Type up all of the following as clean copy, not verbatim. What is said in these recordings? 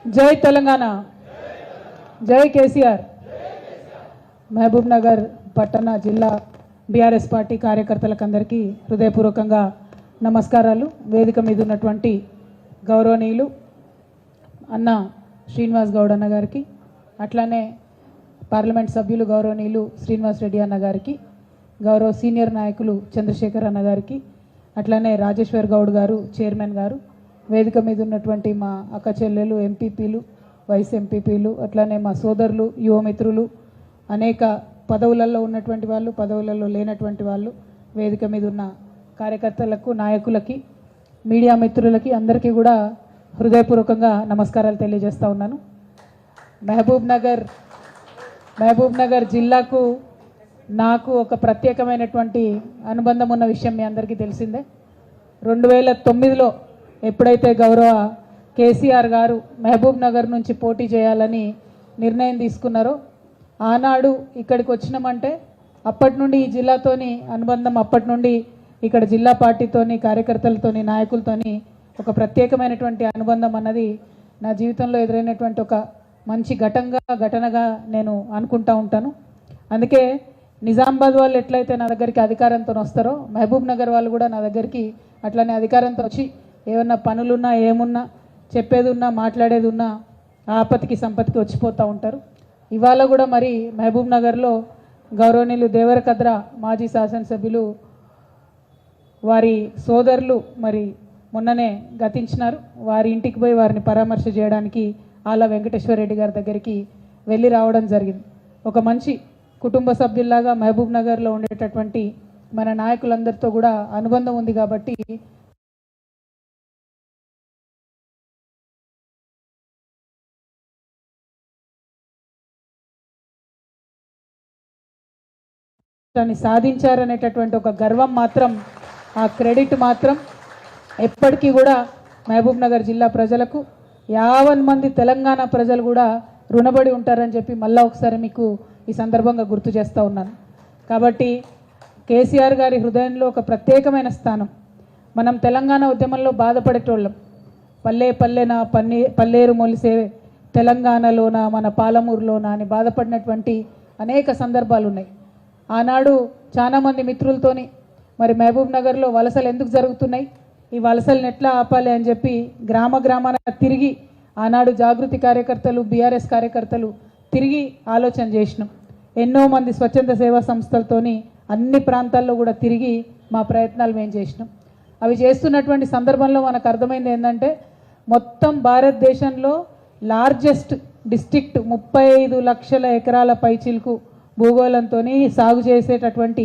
జై తెలంగాణ, జై కేసీఆర్. మహబూబ్ నగర్ పట్టణ జిల్లా బీఆర్ఎస్ పార్టీ కార్యకర్తలకు అందరికీ హృదయపూర్వకంగా నమస్కారాలు. వేదిక మీద ఉన్నటువంటి గౌరవనీయులు అన్న శ్రీనివాస్ గౌడ్ అన్న గారికి, అట్లానే పార్లమెంట్ సభ్యులు గౌరవనీయులు శ్రీనివాస్ రెడ్డి అన్న గారికి, గౌరవ సీనియర్ నాయకులు చంద్రశేఖర్ అన్న గారికి, అట్లానే రాజేశ్వర్ గౌడ్ గారు చైర్మన్ గారు, వేదిక మీద ఉన్నటువంటి మా అక్క చెల్లెలు ఎంపీపీలు, వైస్ ఎంపీపీలు, అట్లానే మా సోదరులు, యువమిత్రులు, అనేక పదవులలో ఉన్నటువంటి వాళ్ళు, పదవులలో లేనటువంటి వాళ్ళు, వేదిక మీద ఉన్న కార్యకర్తలకు, నాయకులకి, మీడియా మిత్రులకి అందరికీ కూడా హృదయపూర్వకంగా నమస్కారాలు తెలియజేస్తూ ఉన్నాను. మహబూబ్ నగర్ జిల్లాకు నాకు ఒక ప్రత్యేకమైనటువంటి అనుబంధం ఉన్న విషయం మీ అందరికీ తెలిసిందే. 2009లో ఎప్పుడైతే గౌరవ కేసీఆర్ గారు మహబూబ్ నగర్ నుంచి పోటీ చేయాలని నిర్ణయం తీసుకున్నారో, ఆనాడు ఇక్కడికి వచ్చినామంటే అప్పటి నుండి ఈ జిల్లాతోని అనుబంధం, అప్పటి నుండి ఇక్కడ జిల్లా పార్టీతోని, కార్యకర్తలతోని, నాయకులతోని ఒక ప్రత్యేకమైనటువంటి అనుబంధం అన్నది నా జీవితంలో ఎదురైనటువంటి ఒక మంచి ఘటనగా నేను అనుకుంటా ఉంటాను. అందుకే నిజామాబాద్ వాళ్ళు ఎట్లయితే నా దగ్గరికి అధికారంతో వస్తారో, మహబూబ్ నగర్ వాళ్ళు కూడా నా దగ్గరికి అట్లనే అధికారంతో వచ్చి ఏమన్నా పనులున్నా, ఏమున్నా, చెప్పేది ఉన్నా, మాట్లాడేది ఉన్నా ఆపత్తికి సంపత్తికి వచ్చిపోతూ ఉంటారు. ఇవాళ కూడా మరి మహబూబ్ నగర్లో గౌరవనీయులు దేవరకద్ర మాజీ శాసనసభ్యులు వారి సోదరులు మరి మొన్ననే గతించినారు. వారి ఇంటికి పోయి వారిని పరామర్శ చేయడానికి ఆళ్ళ వెంకటేశ్వర రెడ్డి గారి దగ్గరికి వెళ్ళి రావడం జరిగింది. ఒక మంచి కుటుంబ సభ్యుల్లాగా మహబూబ్ నగర్లో ఉండేటటువంటి మన నాయకులందరితో కూడా అనుబంధం ఉంది కాబట్టి దాన్ని సాధించారనేటటువంటి ఒక గర్వం మాత్రం, ఆ క్రెడిట్ మాత్రం ఎప్పటికీ కూడా మహబూబ్ నగర్ జిల్లా ప్రజలకు 50 మంది తెలంగాణ ప్రజలు కూడా రుణపడి ఉంటారని చెప్పి మళ్ళీ ఒకసారి మీకు ఈ సందర్భంగా గుర్తు చేస్తూ ఉన్నాను. కాబట్టి కేసీఆర్ గారి హృదయంలో ఒక ప్రత్యేకమైన స్థానం. మనం తెలంగాణ ఉద్యమంలో బాధపడేటోళ్ళం. పల్లెన పల్లేరు మొలిసే తెలంగాణలోన, మన పాలమూరులోన అని బాధపడినటువంటి అనేక సందర్భాలు ఉన్నాయి. ఆనాడు చాలామంది మిత్రులతోని మరి మహబూబ్ నగర్లో వలసలు ఎందుకు జరుగుతున్నాయి, ఈ వలసలను ఎట్లా ఆపాలి అని చెప్పి గ్రామాన తిరిగి ఆనాడు జాగృతి కార్యకర్తలు, బీఆర్ఎస్ కార్యకర్తలు తిరిగి ఆలోచన చేసినాం. ఎన్నో మంది స్వచ్ఛంద సేవా సంస్థలతోని అన్ని ప్రాంతాల్లో కూడా తిరిగి మా ప్రయత్నాలు మేము చేసినాం. అవి చేస్తున్నటువంటి సందర్భంలో మనకు అర్థమైంది ఏంటంటే, మొత్తం భారతదేశంలో లార్జెస్ట్ డిస్ట్రిక్ట్ 35 లక్షల ఎకరాల పైచిలకు భూగోళంతో సాగు చేసేటటువంటి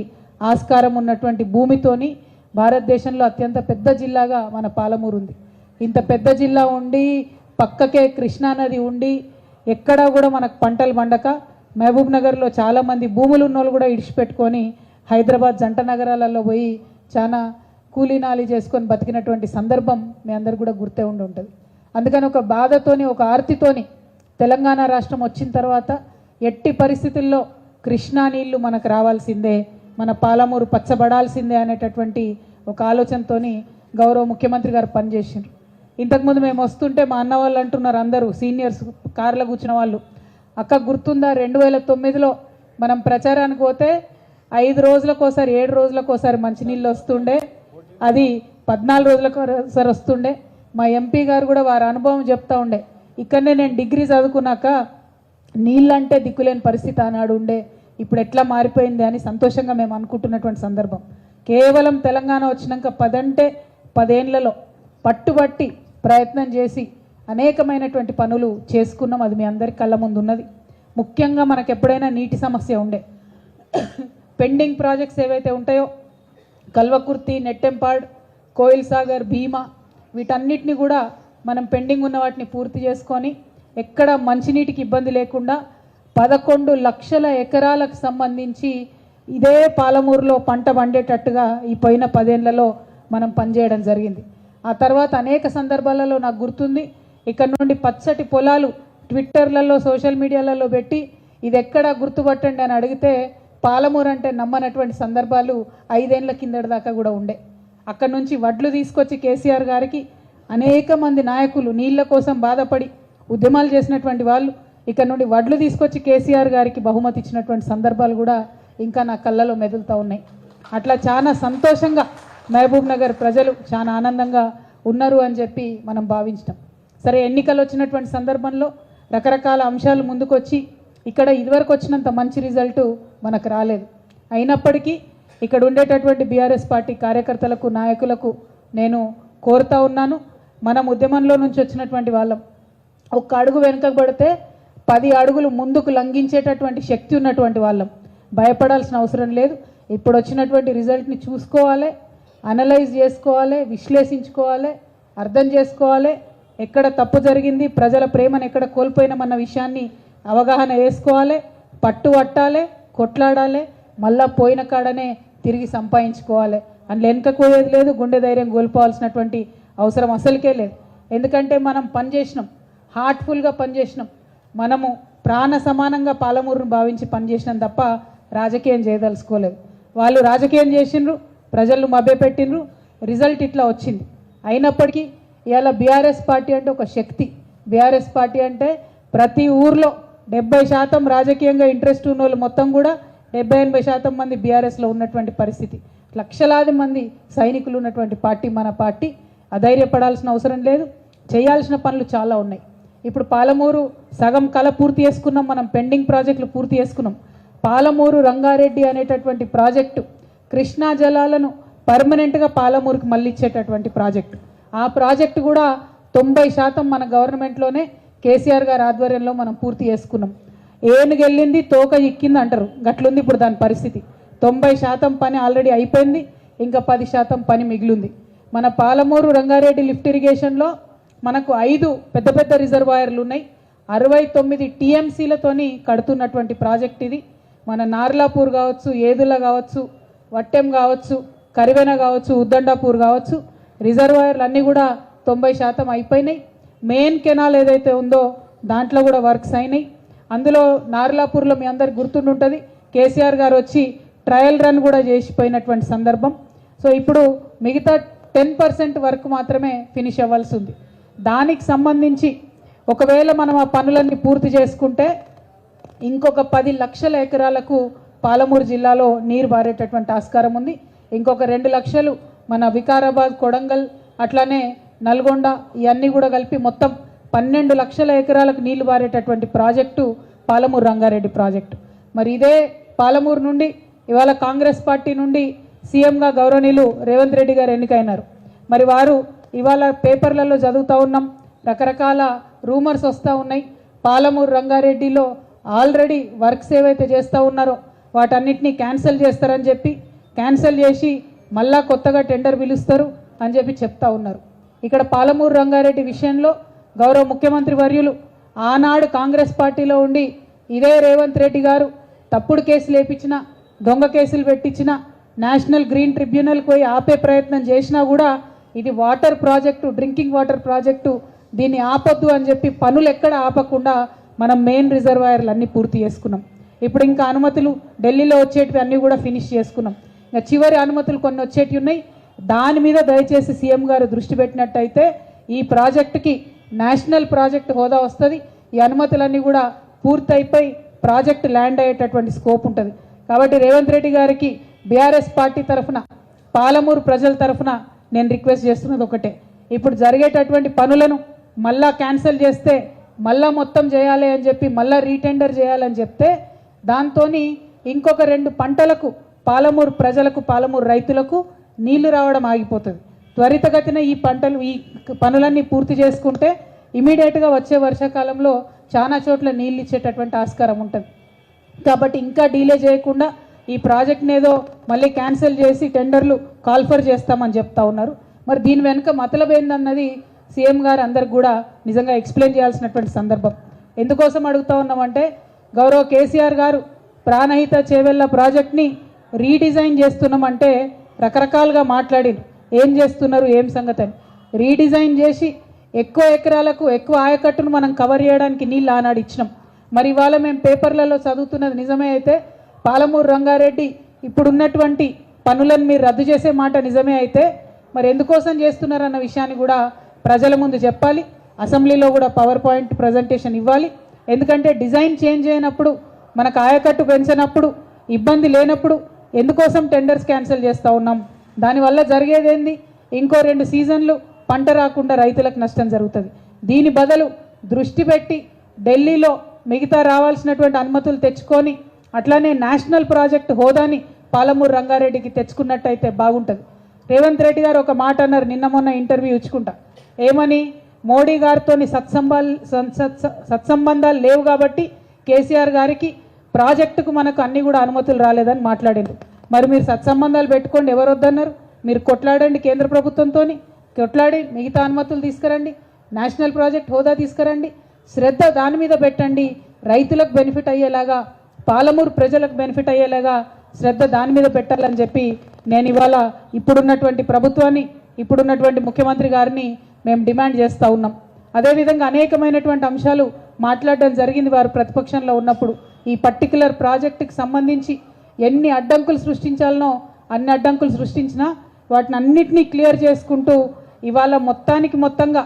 ఆస్కారం ఉన్నటువంటి భూమితోని భారతదేశంలో అత్యంత పెద్ద జిల్లాగా మన పాలమూరు ఉంది. ఇంత పెద్ద జిల్లా ఉండి, పక్కకే కృష్ణానది ఉండి, ఎక్కడా కూడా మనకు పంటలు పండక మహబూబ్ నగర్లో చాలామంది భూములు ఉన్న వాళ్ళు కూడా ఇడిచిపెట్టుకొని హైదరాబాద్ జంట నగరాలలో పోయి చాలా కూలీనాలి చేసుకొని బతికినటువంటి సందర్భం మీ అందరు కూడా గుర్తే ఉంటుంది. అందుకని ఒక బాధతోని, ఒక ఆర్తితోని తెలంగాణ రాష్ట్రం వచ్చిన తర్వాత ఎట్టి పరిస్థితుల్లో కృష్ణా నీళ్లు మనకు రావాల్సిందే, మన పాలమూరు పచ్చబడాల్సిందే అనేటటువంటి ఒక ఆలోచనతో గౌరవ ముఖ్యమంత్రి గారు పనిచేసారు. ఇంతకుముందు మేము వస్తుంటే మా అన్న వాళ్ళు అంటున్నారు, అందరూ సీనియర్స్ కార్లో కూర్చున్న వాళ్ళు, అక్క గుర్తుందా 2009లో మనం ప్రచారానికి పోతే 5 రోజులకోసారి 7 రోజులకోసారి మంచినీళ్ళు వస్తుండే, అది 14 రోజులకోసారి వస్తుండే. మా ఎంపీ గారు కూడా వారి అనుభవం చెప్తా ఉండే, ఇక్కడనే నేను డిగ్రీ చదువుకున్నాక నీళ్ళంటే దిక్కులేని పరిస్థితి ఆనాడు ఉండే, ఇప్పుడు ఎట్లా మారిపోయింది అని సంతోషంగా మేము అనుకుంటున్నటువంటి సందర్భం. కేవలం తెలంగాణ వచ్చినాక 10 అంటే 10 ఏళ్లలో పట్టుబట్టి ప్రయత్నం చేసి అనేకమైనటువంటి పనులు చేసుకున్నాం. అది మీ అందరి కళ్ళ ముందు ఉన్నది. ముఖ్యంగా మనకు ఎప్పుడైనా నీటి సమస్య ఉండే, పెండింగ్ ప్రాజెక్ట్స్ ఏవైతే ఉంటాయో కల్వకుర్తి, నెట్టెంపాడ్, కోయిల్ సాగర్, భీమా, వీటన్నిటిని కూడా మనం పెండింగ్ ఉన్న వాటిని పూర్తి చేసుకొని ఎక్కడ మంచినీటికి ఇబ్బంది లేకుండా 11 లక్షల ఎకరాలకు సంబంధించి ఇదే పాలమూరులో పంట పండేటట్టుగా ఈ పోయిన 10 ఏళ్లలో మనం పనిచేయడం జరిగింది. ఆ తర్వాత అనేక సందర్భాలలో నాకు గుర్తుంది, ఇక్కడ నుండి పచ్చటి పొలాలు ట్విట్టర్లలో, సోషల్ మీడియాలలో పెట్టి ఇది ఎక్కడ గుర్తుపట్టండి అని అడిగితే పాలమూరు అంటే నమ్మనటువంటి సందర్భాలు 5 ఏళ్ల కిందటి దాకా కూడా ఉండే. అక్కడ నుంచి వడ్లు తీసుకొచ్చి కేసీఆర్ గారికి అనేక మంది నాయకులు నీళ్ల కోసం బాధపడి ఉద్యమాలు చేసినటువంటి వాళ్ళు ఇక్కడ నుండి వడ్లు తీసుకొచ్చి కేసీఆర్ గారికి బహుమతి ఇచ్చినటువంటి సందర్భాలు కూడా ఇంకా నా కళ్ళలో మెదులుతూ ఉన్నాయి. అట్లా చాలా సంతోషంగా మహబూబ్ నగర్ ప్రజలు చాలా ఆనందంగా ఉన్నారు అని చెప్పి మనం భావించడం. సరే, ఎన్నికలు వచ్చినటువంటి సందర్భంలో రకరకాల అంశాలు ముందుకొచ్చి ఇక్కడ ఇదివరకు వచ్చినంత మంచి రిజల్టు మనకు రాలేదు. అయినప్పటికీ ఇక్కడ ఉండేటటువంటి బీఆర్ఎస్ పార్టీ కార్యకర్తలకు, నాయకులకు నేను కోరుతా ఉన్నాను, మనం ఉద్యమంలో నుంచి వచ్చినటువంటి వాళ్ళం. ఒక్క అడుగు వెనుకకు పడితే 10 అడుగులు ముందుకు లంఘించేటటువంటి శక్తి ఉన్నటువంటి వాళ్ళం. భయపడాల్సిన అవసరం లేదు. ఇప్పుడు వచ్చినటువంటి రిజల్ట్ని చూసుకోవాలి, అనలైజ్ చేసుకోవాలి, విశ్లేషించుకోవాలి, అర్థం చేసుకోవాలి, ఎక్కడ తప్పు జరిగింది, ప్రజల ప్రేమను ఎక్కడ కోల్పోయినామన్న విషయాన్ని అవగాహన వేసుకోవాలి, పట్టాలి, కొట్లాడాలి, మళ్ళా పోయిన కాడనే తిరిగి సంపాదించుకోవాలి. అందులో వెనుకపోయేది లేదు, గుండె ధైర్యం కోల్పోవాల్సినటువంటి అవసరం అసలుకే లేదు. ఎందుకంటే మనం పనిచేసినాం, హార్ట్ఫుల్గా పనిచేసినాం, మనము ప్రాణ సమానంగా పాలమూరును భావించి పనిచేసినాం తప్ప రాజకీయం చేయదలుచుకోలేదు. వాళ్ళు రాజకీయం చేసిండ్రు, ప్రజలను మభ్యపెట్టిండ్రు, రిజల్ట్ ఇట్లా వచ్చింది. అయినప్పటికీ ఇవాళ బీఆర్ఎస్ పార్టీ అంటే ఒక శక్తి. బీఆర్ఎస్ పార్టీ అంటే ప్రతి ఊర్లో 70% రాజకీయంగా ఇంట్రెస్ట్ ఉన్న వాళ్ళు మొత్తం కూడా 70-80% మంది బీఆర్ఎస్లో ఉన్నటువంటి పరిస్థితి. లక్షలాది మంది సైనికులు ఉన్నటువంటి పార్టీ మన పార్టీ. అధైర్యపడాల్సిన అవసరం లేదు, చేయాల్సిన పనులు చాలా ఉన్నాయి. ఇప్పుడు పాలమూరు సగం కళ పూర్తి చేసుకున్నాం, మనం పెండింగ్ ప్రాజెక్టులు పూర్తి చేసుకున్నాం. పాలమూరు రంగారెడ్డి అనేటటువంటి ప్రాజెక్టు కృష్ణా జలాలను పర్మనెంట్గా పాలమూరుకి మళ్ళీ ఇచ్చేటటువంటి ప్రాజెక్టు. ఆ ప్రాజెక్టు కూడా 90% మన గవర్నమెంట్లోనే కేసీఆర్ గారి ఆధ్వర్యంలో మనం పూర్తి చేసుకున్నాం. ఏనుగెళ్ళింది తోక ఇక్కింది అంటారు, గట్లుంది ఇప్పుడు దాని పరిస్థితి. 90% పని ఆల్రెడీ అయిపోయింది, ఇంకా 10% పని మిగిలింది. మన పాలమూరు రంగారెడ్డి లిఫ్ట్ ఇరిగేషన్లో మనకు 5 పెద్ద పెద్ద రిజర్వాయర్లు ఉన్నాయి. 69 టీఎంసీలతోని కడుతున్నటువంటి ప్రాజెక్ట్ ఇది. మన నార్లాపూర్ కావచ్చు, ఏదుల కావచ్చు, వట్టెం కావచ్చు, కరివెన కావచ్చు, ఉద్దండాపూర్ కావచ్చు, రిజర్వాయర్లు అన్నీ కూడా 90% అయిపోయినాయి. మెయిన్ కెనాల్ ఏదైతే ఉందో దాంట్లో కూడా వర్క్స్ అయినాయి. అందులో నార్లాపూర్లో మీ అందరికి గుర్తుంటుంది, కేసీఆర్ గారు వచ్చి ట్రయల్ రన్ కూడా చేసిపోయినటువంటి సందర్భం. సో ఇప్పుడు మిగతా 10% వర్క్ మాత్రమే ఫినిష్ అవ్వాల్సి ఉంది. దానికి సంబంధించి ఒకవేళ మనం ఆ పనులన్నీ పూర్తి చేసుకుంటే ఇంకొక 10 లక్షల ఎకరాలకు పాలమూరు జిల్లాలో నీరు పారేటటువంటి ఆస్కారం ఉంది. ఇంకొక 2 లక్షలు మన వికారాబాద్, కొడంగల్, అట్లానే నల్గొండ ఇవన్నీ కూడా కలిపి మొత్తం 12 లక్షల ఎకరాలకు నీళ్లు పారేటటువంటి ప్రాజెక్టు పాలమూరు రంగారెడ్డి ప్రాజెక్టు. మరి ఇదే పాలమూరు నుండి ఇవాళ కాంగ్రెస్ పార్టీ నుండి సీఎంగా గౌరవనీయులు రేవంత్ రెడ్డి గారు ఎన్నికైనారు. మరి వారు ఇవాళ పేపర్లలో చదువుతూ ఉన్నాం, రకరకాల రూమర్స్ వస్తూ ఉన్నాయి. పాలమూరు రంగారెడ్డిలో ఆల్రెడీ వర్క్స్ ఏవైతే చేస్తూ ఉన్నారో వాటన్నిటినీ క్యాన్సిల్ చేస్తారని చెప్పి, క్యాన్సిల్ చేసి మళ్ళా కొత్తగా టెండర్ పిలుస్తారు అని చెప్పి చెప్తా ఉన్నారు. ఇక్కడ పాలమూరు రంగారెడ్డి విషయంలో గౌరవ ముఖ్యమంత్రి వర్యులు ఆనాడు కాంగ్రెస్ పార్టీలో ఉండి ఇదే రేవంత్ రెడ్డి గారు తప్పుడు కేసులు వేయించిన, దొంగ కేసులు పెట్టించిన, నేషనల్ గ్రీన్ ట్రిబ్యునల్కి పోయి ఆపే ప్రయత్నం చేసినా కూడా ఇది water project, drinking water project, దీన్ని ఆపొద్దు అని చెప్పి పనులు ఎక్కడ ఆపకుండా మనం మెయిన్ రిజర్వాయర్లు అన్నీ పూర్తి చేసుకున్నాం. ఇప్పుడు ఇంకా అనుమతులు ఢిల్లీలో వచ్చేటివి అన్నీ కూడా ఫినిష్ చేసుకున్నాం. ఇంకా చివరి అనుమతులు కొన్ని వచ్చేటివి ఉన్నాయి. దాని మీద దయచేసి సీఎం గారు దృష్టి పెట్టినట్టయితే ఈ ప్రాజెక్టుకి నేషనల్ ప్రాజెక్ట్ హోదా వస్తుంది. ఈ అనుమతులన్నీ కూడా పూర్తయిపోయి ప్రాజెక్ట్ ల్యాండ్ అయ్యేటటువంటి స్కోప్ ఉంటుంది. కాబట్టి రేవంత్ రెడ్డి గారికి బీఆర్ఎస్ పార్టీ తరఫున, పాలమూరు ప్రజల తరఫున నేను రిక్వెస్ట్ చేస్తున్నది ఒకటే, ఇప్పుడు జరిగేటటువంటి పనులను మళ్ళా క్యాన్సిల్ చేస్తే మళ్ళా మొత్తం చేయాలి అని చెప్పి మళ్ళా రీటెండర్ చేయాలని చెప్తే దాంతో ఇంకొక 2 పంటలకు పాలమూరు ప్రజలకు, పాలమూరు రైతులకు నీళ్లు రావడం ఆగిపోతుంది. త్వరితగతిన ఈ పనులన్నీ పూర్తి చేసుకుంటే ఇమీడియట్గా వచ్చే వర్షాకాలంలో చాలా చోట్ల నీళ్ళు ఇచ్చేటటువంటి ఆస్కారం ఉంటుంది. కాబట్టి ఇంకా డీలే చేయకుండా ఈ ప్రాజెక్ట్ని ఏదో మళ్ళీ క్యాన్సిల్ చేసి టెండర్లు కాల్ఫర్ చేస్తామని చెప్తా ఉన్నారు. మరి దీని వెనుక మతలబ్ ఏందన్నది సీఎం గారు అందరికి కూడా నిజంగా ఎక్స్ప్లెయిన్ చేయాల్సినటువంటి సందర్భం. ఎందుకోసం అడుగుతా ఉన్నామంటే గౌరవ కేసీఆర్ గారు ప్రాణహిత చేవెళ్ళ ప్రాజెక్ట్ని రీడిజైన్ చేస్తున్నామంటే రకరకాలుగా మాట్లాడిరు, ఏం చేస్తున్నారు, ఏం సంగతి అని. రీడిజైన్ చేసి ఎక్కువ ఎకరాలకు ఎక్కువ ఆయకట్టును మనం కవర్ చేయడానికి నీళ్ళు ఆనాడు ఇచ్చినాం. మరి ఇవాళ మేము పేపర్లలో చదువుతున్నది నిజమే అయితే పాలమూరు రంగారెడ్డి ఇప్పుడున్నటువంటి పనులను మీరు రద్దు చేసే మాట నిజమే అయితే మరి ఎందుకోసం చేస్తున్నారన్న విషయాన్ని కూడా ప్రజల ముందు చెప్పాలి. అసెంబ్లీలో కూడా పవర్ పాయింట్ ప్రజెంటేషన్ ఇవ్వాలి. ఎందుకంటే డిజైన్ చేంజ్ అయినప్పుడు, మనకు ఆయకట్టు పెంచినప్పుడు, ఇబ్బంది లేనప్పుడు ఎందుకోసం టెండర్స్ క్యాన్సిల్ చేస్తూ ఉన్నాం? దానివల్ల జరిగేదేంది? ఇంకో 2 సీజన్లు పంట రాకుండా రైతులకు నష్టం జరుగుతుంది. దీని బదులు దృష్టి పెట్టి ఢిల్లీలో మిగతా రావాల్సినటువంటి అనుమతులు తెచ్చుకొని అట్లానే నేషనల్ ప్రాజెక్ట్ హోదాని పాలమూరు రంగారెడ్డికి తెచ్చుకున్నట్టయితే బాగుంటుంది. రేవంత్ రెడ్డి గారు ఒక మాట అన్నారు నిన్న మొన్న ఇంటర్వ్యూ ఇచ్చుకుంటా. ఏమని? మోడీ గారితో సత్సంబంధాలు లేవు కాబట్టి కేసీఆర్ గారికి ప్రాజెక్టుకు మనకు అన్ని కూడా అనుమతులు రాలేదని మాట్లాడారు. మరి మీరు సత్సంబంధాలు పెట్టుకోండి, ఎవరు వద్దన్నారు? మీరు కొట్లాడండి, కేంద్ర ప్రభుత్వంతో కొట్లాడి మిగతా అనుమతులు తీసుకురండి, నేషనల్ ప్రాజెక్ట్ హోదా తీసుకురండి, శ్రద్ధ దాని మీద పెట్టండి. రైతులకు బెనిఫిట్ అయ్యేలాగా, పాలమూరు ప్రజలకు బెనిఫిట్ అయ్యేలాగా శ్రద్ధ దాని మీద పెట్టాలని చెప్పి నేను ఇవాళ ఇప్పుడున్నటువంటి ప్రభుత్వాన్ని, ఇప్పుడున్నటువంటి ముఖ్యమంత్రి గారిని మేము డిమాండ్ చేస్తూ ఉన్నాం. అదేవిధంగా అనేకమైనటువంటి అంశాలు మాట్లాడడం జరిగింది వారు ప్రతిపక్షంలో ఉన్నప్పుడు. ఈ పర్టికులర్ ప్రాజెక్టుకి సంబంధించి ఎన్ని అడ్డంకులు సృష్టించాలనో అన్ని అడ్డంకులు సృష్టించినా వాటిని అన్నిటినీ క్లియర్ చేసుకుంటూ ఇవాళ మొత్తంగా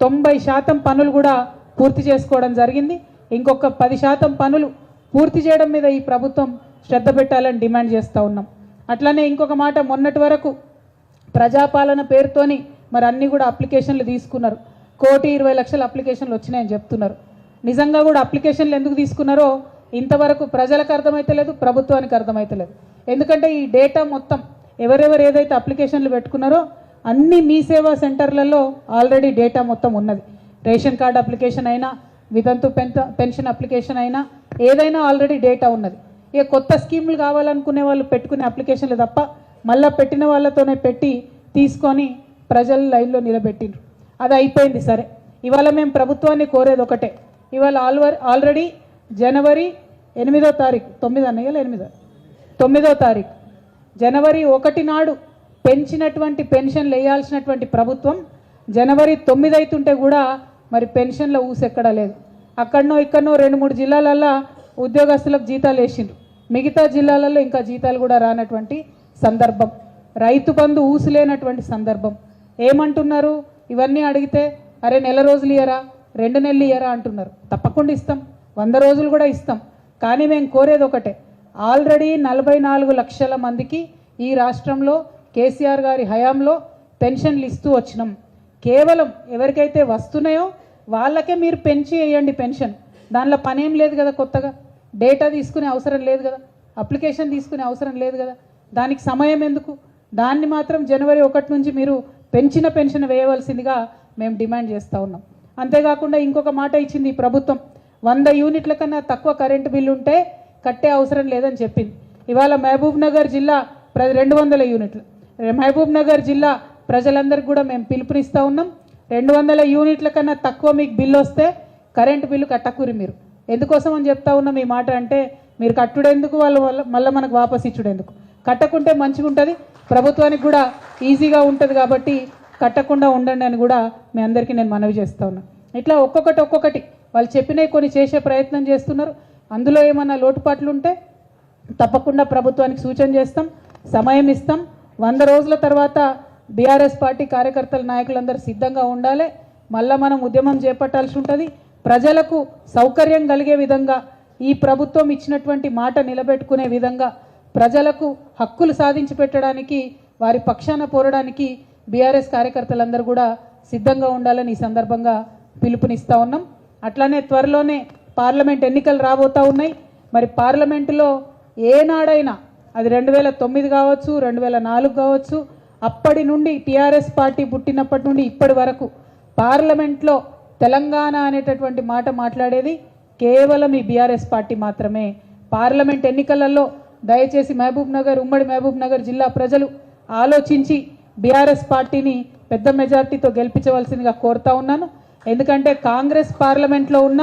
90% పనులు కూడా పూర్తి చేసుకోవడం జరిగింది. ఇంకొక 10% పనులు పూర్తి చేయడం మీద ఈ ప్రభుత్వం శ్రద్ధ పెట్టాలని డిమాండ్ చేస్తూ ఉన్నాం. అట్లానే ఇంకొక మాట, మొన్నటి వరకు ప్రజాపాలన పేరుతోని మరి అన్నీ కూడా అప్లికేషన్లు తీసుకున్నారు. 1,20,00,000 అప్లికేషన్లు వచ్చినాయని చెప్తున్నారు. నిజంగా కూడా అప్లికేషన్లు ఎందుకు తీసుకున్నారో ఇంతవరకు ప్రజలకు అర్థమైతలేదు, ప్రభుత్వానికి అర్థమైతలేదు. ఎందుకంటే ఈ డేటా మొత్తం ఎవరెవరు ఏదైతే అప్లికేషన్లు పెట్టుకున్నారో అన్ని మీ సేవా సెంటర్లలో ఆల్రెడీ డేటా మొత్తం ఉన్నది. రేషన్ కార్డు అప్లికేషన్ అయినా, వితంతు పెన్షన్ అప్లికేషన్ అయినా, ఏదైనా ఆల్రెడీ డేటా ఉన్నది. ఇక కొత్త స్కీములు కావాలనుకునే వాళ్ళు పెట్టుకునే అప్లికేషన్లు తప్ప మళ్ళీ పెట్టిన వాళ్ళతోనే పెట్టి తీసుకొని ప్రజల లైన్లో నిలబెట్టిండ్రు. అది అయిపోయింది. సరే, ఇవాళ మేము ప్రభుత్వాన్ని కోరేది ఒకటే. ఇవాళ ఆల్రెడీ జనవరి 8వ తారీఖు, 9వ తారీఖు జనవరి 1 నాడు పెంచినటువంటి పెన్షన్లు వేయాల్సినటువంటి ప్రభుత్వం జనవరి 9 అవుతుంటే కూడా మరి పెన్షన్ల ఊసెక్కడా లేదు. అక్కడనో ఇక్కడనో 2-3 జిల్లాలల్లో ఉద్యోగస్తులకు జీతాలు వేసిండ్రు, మిగతా జిల్లాలలో ఇంకా జీతాలు కూడా రానటువంటి సందర్భం, రైతు బంధు ఊసులేనటువంటి సందర్భం. ఏమంటున్నారు? ఇవన్నీ అడిగితే అరే నెల రోజులు ఇయ్యరా, 2 నెలలు ఇయ్యరా అంటున్నారు. తప్పకుండా ఇస్తాం, 100 రోజులు కూడా ఇస్తాం. కానీ మేము కోరేది ఒకటే, ఆల్రెడీ 44 లక్షల మందికి ఈ రాష్ట్రంలో కేసీఆర్ గారి హయాంలో పెన్షన్లు ఇస్తూ వచ్చినాం. కేవలం ఎవరికైతే వస్తున్నాయో వాళ్ళకే మీరు పెంచి వేయండి పెన్షన్. దానిలో పనేం లేదు కదా, కొత్తగా డేటా తీసుకునే అవసరం లేదు కదా, అప్లికేషన్ తీసుకునే అవసరం లేదు కదా, దానికి సమయం ఎందుకు? దాన్ని మాత్రం జనవరి 1 నుంచి మీరు పెంచిన పెన్షన్ వేయవలసిందిగా మేము డిమాండ్ చేస్తూ ఉన్నాం. అంతేకాకుండా ఇంకొక మాట ఇచ్చింది ఈ ప్రభుత్వం, 100 యూనిట్ల కన్నా తక్కువ కరెంటు బిల్లు ఉంటే కట్టే అవసరం లేదని చెప్పింది. ఇవాళ మహబూబ్ నగర్ జిల్లా 200 యూనిట్లు, మహబూబ్ నగర్ జిల్లా ప్రజలందరికీ కూడా మేము పిలుపునిస్తూ ఉన్నాం. 200 యూనిట్ల కన్నా తక్కువ మీకు బిల్లు వస్తే కరెంటు బిల్లు కట్టకూరి. మీరు ఎందుకోసం అని చెప్తా ఉన్నాం ఈ మాట అంటే, మీరు కట్టుడెందుకు, మళ్ళీ మనకు వాపస్ ఇచ్చుడెందుకు? కట్టకుంటే మంచిగా ఉంటుంది, ప్రభుత్వానికి కూడా ఈజీగా ఉంటుంది. కాబట్టి కట్టకుండా ఉండండి అని కూడా మీ అందరికీ నేను మనవి చేస్తూ ఉన్నాను. ఇట్లా ఒక్కొక్కటి వాళ్ళు చెప్పినవి కొన్ని చేసే ప్రయత్నం చేస్తున్నారు. అందులో ఏమన్నా లోటుపాట్లు ఉంటే తప్పకుండా ప్రభుత్వానికి సూచన చేస్తాం, సమయం ఇస్తాం. 100 రోజుల తర్వాత బీఆర్ఎస్ పార్టీ కార్యకర్తల నాయకులందరూ సిద్ధంగా ఉండాలి. మళ్ళీ మనం ఉద్యమం చేపట్టాల్సి ఉంటుంది. ప్రజలకు సౌకర్యం కలిగే విధంగా, ఈ ప్రభుత్వం ఇచ్చినటువంటి మాట నిలబెట్టుకునే విధంగా, ప్రజలకు హక్కులు సాధించి పెట్టడానికి, వారి పక్షాన పోరడానికి బీఆర్ఎస్ కార్యకర్తలందరూ కూడా సిద్ధంగా ఉండాలని ఈ సందర్భంగా పిలుపునిస్తూ ఉన్నాం. అట్లానే త్వరలోనే పార్లమెంట్ ఎన్నికలు రాబోతూ ఉన్నాయి. మరి పార్లమెంటులో ఏనాడైనా అది 2009 కావచ్చు, 2004 కావచ్చు, అప్పటి నుండి టీఆర్ఎస్ పార్టీ పుట్టినప్పటి నుండి ఇప్పటి వరకు పార్లమెంట్లో తెలంగాణ అనేటటువంటి మాట మాట్లాడేది కేవలం ఈ బీఆర్ఎస్ పార్టీ మాత్రమే. పార్లమెంట్ ఎన్నికలలో దయచేసి ఉమ్మడి మహబూబ్ నగర్ జిల్లా ప్రజలు ఆలోచించి బీఆర్ఎస్ పార్టీని పెద్ద మెజార్టీతో గెలిపించవలసిందిగా కోరుతా ఉన్నాను. ఎందుకంటే కాంగ్రెస్ పార్లమెంట్లో ఉన్న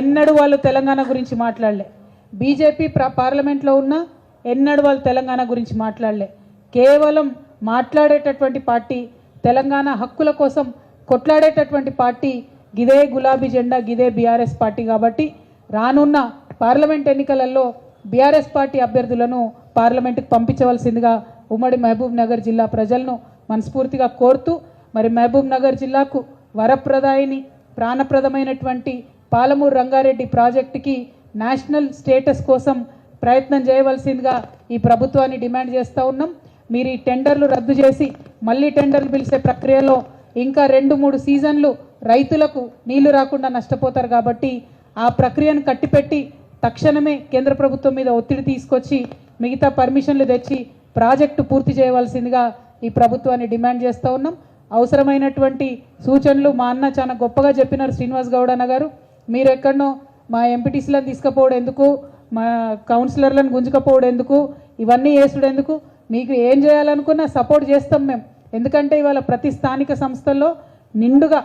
ఎన్నడూ వాళ్ళు తెలంగాణ గురించి మాట్లాడలే, బీజేపీ పార్లమెంట్లో ఉన్న ఎన్నడూ వాళ్ళు తెలంగాణ గురించి మాట్లాడలే. కేవలం మాట్లాడేటటువంటి పార్టీ, తెలంగాణ హక్కుల కోసం కొట్లాడేటటువంటి పార్టీ గిదే గులాబీ జెండా, గిదే బీఆర్ఎస్ పార్టీ. కాబట్టి రానున్న పార్లమెంట్ ఎన్నికలలో బీఆర్ఎస్ పార్టీ అభ్యర్థులను పార్లమెంటుకు పంపించవలసిందిగా ఉమ్మడి మహబూబ్ నగర్ జిల్లా ప్రజలను మనస్ఫూర్తిగా కోరుతూ, మరి మహబూబ్ నగర్ జిల్లాకు వరప్రదాయిని, ప్రాణప్రదమైనటువంటి పాలమూరు రంగారెడ్డి ప్రాజెక్టుకి నేషనల్ స్టేటస్ కోసం ప్రయత్నం చేయవలసిందిగా ఈ ప్రభుత్వాన్ని డిమాండ్ చేస్తూ ఉన్నాం. మీరు ఈ టెండర్లు రద్దు చేసి మళ్ళీ టెండర్లు పిలిచే ప్రక్రియలో ఇంకా 2-3 సీజన్లు రైతులకు నీళ్లు రాకుండా నష్టపోతారు. కాబట్టి ఆ ప్రక్రియను కట్టిపెట్టి తక్షణమే కేంద్ర ప్రభుత్వం మీద ఒత్తిడి తీసుకొచ్చి మిగతా పర్మిషన్లు తెచ్చి ప్రాజెక్టు పూర్తి చేయవలసిందిగా ఈ ప్రభుత్వాన్ని డిమాండ్ చేస్తూ ఉన్నాం. అవసరమైనటువంటి సూచనలు మా అన్న చాలా గొప్పగా చెప్పినారు శ్రీనివాస్ గౌడ్ అన్న గారు. మీరు ఎక్కడనో మా ఎంపీటీసీలను తీసుకుపోవడం ఎందుకు, మా కౌన్సిలర్లను గుంజుకపోవడం ఎందుకు, ఇవన్నీ చేసుడు ఎందుకు, మీకు ఏం చేయాలనుకున్నా సపోర్ట్ చేస్తాం మేము. ఎందుకంటే ఇవాళ ప్రతి స్థానిక సంస్థల్లో నిండుగా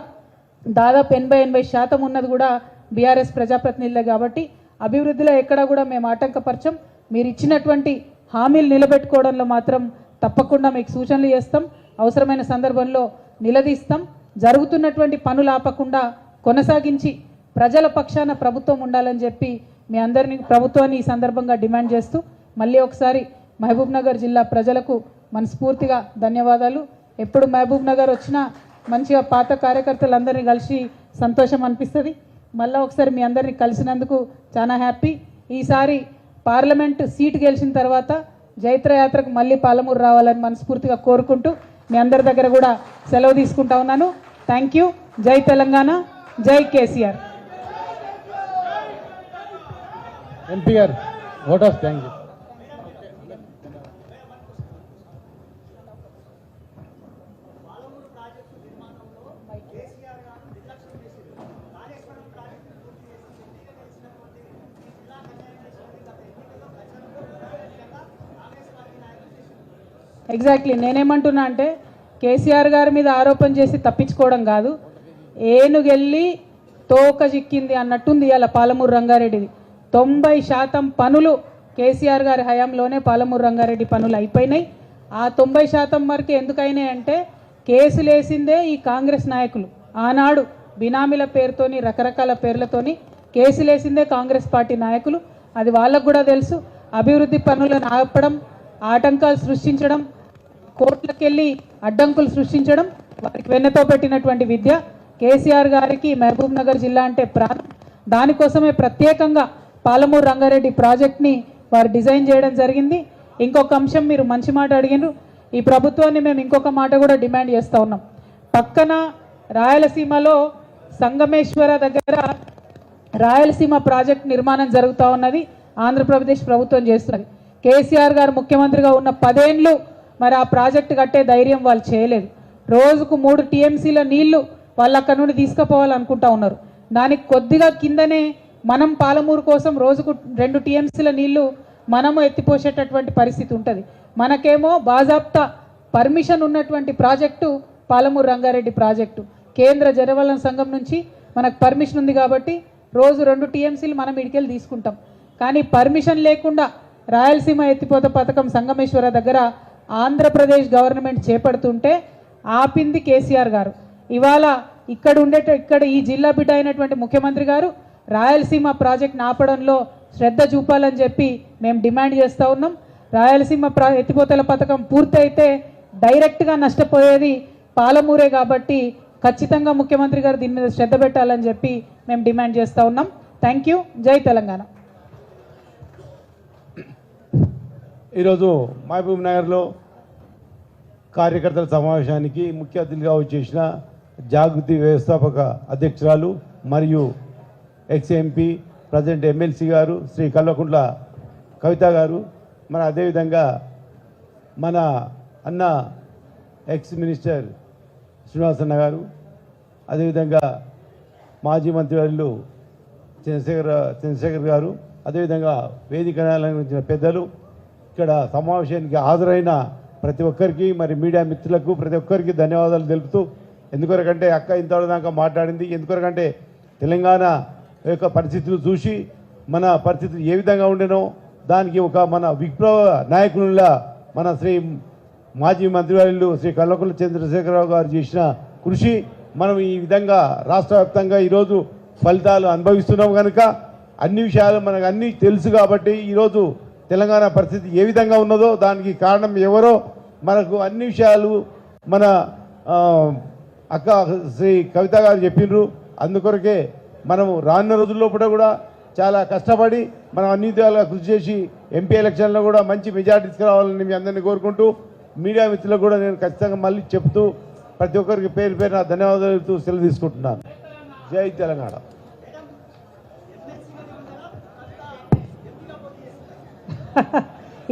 దాదాపు 80-80% ఉన్నది కూడా బీఆర్ఎస్ ప్రజాప్రతినిధులే. కాబట్టి అభివృద్ధిలో ఎక్కడా కూడా మేము ఆటంకపరచం. మీరు ఇచ్చినటువంటి హామీలు నిలబెట్టుకోవడంలో మాత్రం తప్పకుండా మీకు సూచనలు చేస్తాం. అవసరమైన సందర్భంలో నిలదీస్తాం. జరుగుతున్నటువంటి పనులు ఆపకుండా కొనసాగించి ప్రజల పక్షాన ప్రభుత్వం ఉండాలని చెప్పి మీ అందరినీ ప్రభుత్వాన్ని ఈ సందర్భంగా డిమాండ్ చేస్తూ మళ్ళీ ఒకసారి మహబూబ్ నగర్ జిల్లా ప్రజలకు మనస్ఫూర్తిగా ధన్యవాదాలు. ఎప్పుడు మహబూబ్ నగర్ వచ్చినా మంచిగా పాత కార్యకర్తలందరినీ కలిసి సంతోషం అనిపిస్తుంది. మళ్ళీ ఒకసారి మీ అందరినీ కలిసినందుకు చాలా హ్యాపీ. ఈసారి పార్లమెంట్ సీటు గెలిచిన తర్వాత జైత్రయాత్రకు మళ్ళీ పాలమూరు రావాలని మనస్ఫూర్తిగా కోరుకుంటూ మీ అందరి దగ్గర కూడా సెలవు తీసుకుంటా ఉన్నాను. Thank you. జై తెలంగాణ, జై కేసీఆర్. ఎంపీ గారు vote of thank you. Exactly నేనేమంటున్నా అంటే కేసీఆర్ గారి మీద ఆరోపణ చేసి తప్పించుకోవడం కాదు, ఏనుగెళ్ళి తోక చిక్కింది అన్నట్టుంది ఇవాళ పాలమూరు రంగారెడ్డిది. 90% పనులు కేసీఆర్ గారి హయాంలోనే పాలమూరు రంగారెడ్డి పనులు అయిపోయినాయి. ఆ 90% వరకు ఎందుకైనాయి అంటే కేసులు వేసిందే ఈ కాంగ్రెస్ నాయకులు. ఆనాడు బినామీల పేరుతోని రకరకాల పేర్లతోని కేసులు వేసిందే కాంగ్రెస్ పార్టీ నాయకులు. అది వాళ్ళకు కూడా తెలుసు. అభివృద్ధి పనులను ఆపడం, ఆటంకాలు సృష్టించడం, కోర్టులకెళ్ళి అడ్డంకులు సృష్టించడం వారికి వెన్నతో పెట్టినటువంటి విద్య. కేసీఆర్ గారికి మహబూబ్ నగర్ జిల్లా అంటే ప్రాణం. దానికోసమే ప్రత్యేకంగా పాలమూరు రంగారెడ్డి ప్రాజెక్ట్ని వారు డిజైన్ చేయడం జరిగింది. ఇంకొక అంశం మీరు మంచి మాట అడిగినారు. ఈ ప్రభుత్వాన్ని మేము ఇంకొక మాట కూడా డిమాండ్ చేస్తూ ఉన్నాం. పక్కన రాయలసీమలో సంగమేశ్వర దగ్గర రాయలసీమ ప్రాజెక్ట్ నిర్మాణం జరుగుతూ ఉన్నది. ఆంధ్రప్రదేశ్ ప్రభుత్వం చేస్తున్నది. కేసీఆర్ గారు ముఖ్యమంత్రిగా ఉన్న 10 ఏళ్ళు మరి ఆ ప్రాజెక్టు కట్టే ధైర్యం వాళ్ళు చేయలేదు. రోజుకు 3 టీఎంసీల నీళ్లు వాళ్ళు అక్కడ నుండి తీసుకుపోవాలనుకుంటా ఉన్నారు. దానికి కొద్దిగా కిందనే మనం పాలమూరు కోసం రోజుకు 2 టీఎంసీల నీళ్లు మనము ఎత్తిపోసేటటువంటి పరిస్థితి ఉంటుంది. మనకేమో బాజాప్తా పర్మిషన్ ఉన్నటువంటి ప్రాజెక్టు పాలమూరు రంగారెడ్డి ప్రాజెక్టు. కేంద్ర జలవనరుల సంఘం నుంచి మనకు పర్మిషన్ ఉంది కాబట్టి రోజు 2 టీఎంసీలు మనం ఇడికెళ్ళి తీసుకుంటాం. కానీ పర్మిషన్ లేకుండా రాయలసీమ ఎత్తిపోత పథకం సంగమేశ్వర దగ్గర ఆంధ్రప్రదేశ్ గవర్నమెంట్ చేపడుతుంటే ఆపింది కేసీఆర్ గారు. ఇవాళ ఇక్కడ ఈ జిల్లా బిడ్డ అయినటువంటి ముఖ్యమంత్రి గారు రాయలసీమ ప్రాజెక్ట్ని ఆపడంలో శ్రద్ధ చూపాలని చెప్పి మేము డిమాండ్ చేస్తూ ఉన్నాం. రాయలసీమ ఎత్తిపోతల పథకం పూర్తయితే డైరెక్ట్గా నష్టపోయేది పాలమూరే కాబట్టి ఖచ్చితంగా ముఖ్యమంత్రి గారు దీని మీద శ్రద్ధ పెట్టాలని చెప్పి మేము డిమాండ్ చేస్తూ ఉన్నాం. Thank you. జై తెలంగాణ. ఈరోజు మహబూబ్ నగర్లో కార్యకర్తల సమావేశానికి ముఖ్య అతిథిగా వచ్చేసిన జాగృతి వ్యవస్థాపక అధ్యక్షురాలు మరియు ఎక్స్ఎంపీ ప్రజెంట్ ఎమ్మెల్సీ గారు శ్రీ కల్వకుంట్ల కవిత గారు, మరి అదేవిధంగా మన అన్న ఎక్స్ మినిస్టర్ శ్రీనివాసన్న గారు, అదేవిధంగా మాజీ మంత్రివర్యులు చంద్రశేఖర్ గారు, అదేవిధంగా వేదిక అలంకరించిన పెద్దలు, ఇక్కడ సమావేశానికి హాజరైన ప్రతి ఒక్కరికి, మరి మీడియా మిత్రులకు ప్రతి ఒక్కరికి ధన్యవాదాలు తెలుపుతూ, ఎందుకొరకంటే అక్క ఇంతవరదాకా మాట్లాడింది, ఎందుకొరకంటే తెలంగాణ యొక్క పరిస్థితులు చూసి మన పరిస్థితులు ఏ విధంగా ఉండేనో దానికి ఒక మన విప్లవ నాయకునిలా మన శ్రీ మాజీ మంత్రివర్యులు శ్రీ కల్వకుంట్ల చంద్రశేఖరరావు గారు చేసిన కృషి మనం ఈ విధంగా రాష్ట్ర వ్యాప్తంగా ఈరోజు ఫలితాలు అనుభవిస్తున్నాం. కనుక అన్ని విషయాలు మనకు అన్నీ తెలుసు కాబట్టి ఈరోజు తెలంగాణ పరిస్థితి ఏ విధంగా ఉన్నదో దానికి కారణం ఎవరో మనకు అన్ని విషయాలు మన అక్క శ్రీ కవిత గారు చెప్పినారు. అందుకొరకే మనము రానున్న రోజుల్లో కూడా చాలా కష్టపడి మనం అన్ని విధాలుగా కృషి చేసి ఎంపీ ఎలక్షన్లో కూడా మంచి మెజార్టీ తీసుకురావాలని మీ అందరినీ కోరుకుంటూ మీడియా మిత్రులకు కూడా నేను ఖచ్చితంగా మళ్ళీ చెప్తూ ప్రతి ఒక్కరికి పేరు పేరు నా ధన్యవాదాలు చెబుతూ సెలవు తీసుకుంటున్నాను. జై తెలంగాణ.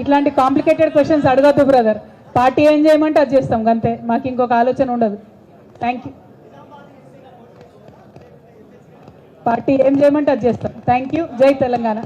ఇట్లాంటి కాంప్లికేటెడ్ క్వశ్చన్స్ అడగద్దు బ్రదర్. పార్టీ ఏం చేయమంటే అది చేస్తాం అంతే, మాకు ఇంకొక ఆలోచన ఉండదు. Thank you. పార్టీ ఏం చేయమంటే అది చేస్తాం. Thank you. జై తెలంగాణ.